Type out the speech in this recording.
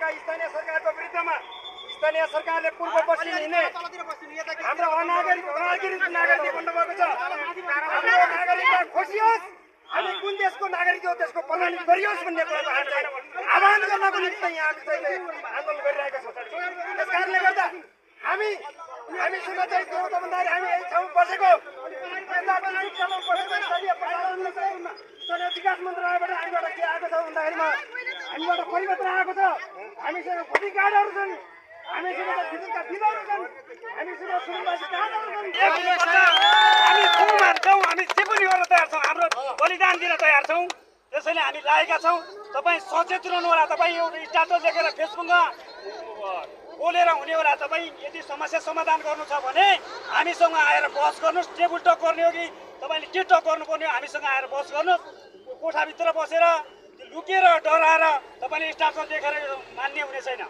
भएका स्थानीय सरकारको विरुद्धमा स्थानीय सरकारले पूर्व पश्चिम हिँड्ने हाम्रो अनागरिक बन्द भएको छ। हाम्रो नागरिकता खोजियोस्, हामी कुन देशको नागरिक हो त्यसको प्रमाणित गरियोस् भन्ने कुराको आह्वान गर्नको निम्ति यहाँ आन्दोलन गरिरहेका छौँ। त्यस कारणले गर्दा हामीसँग चाहिँ के हो त भन्दाखेरि हामी यही ठाउँ बसेको स्थलीय विकास मन्त्रालयबाट हामीबाट के आएको छ भन्दाखेरिमा हामीबाट परिवर्तन आएको छ। हामीसँग भोटिङ कार्डहरू छन्, हामीसँग विद्युतका बिलहरू छन्, हामीसँग सुनवासी कार्डहरू छन्। हामी खुब मान्छौँ, हामी जे पनि गर्न तयार छौँ, हाम्रो बलिदान दिन तयार छौँ। त्यसैले हामी लागेका छौँ। तपाईँ सचेत रहनु होला। तपाईँ एउटा स्ट्याटस लेखेर फेसबुकमा बोलेर हुने होला। तपाईँ यदि समस्या समाधान गर्नु छ भने हामीसँग आएर बहस गर्नुहोस्। टेबल टक गर्ने हो कि तपाईँले के टक गर्नुपर्ने हो, हामीसँग आएर बहस गर्नुहोस्। कोठाभित्र बसेर लुकेर डराएर तपाईँले स्ट्याटस देखेर मान्ने हुने छैन।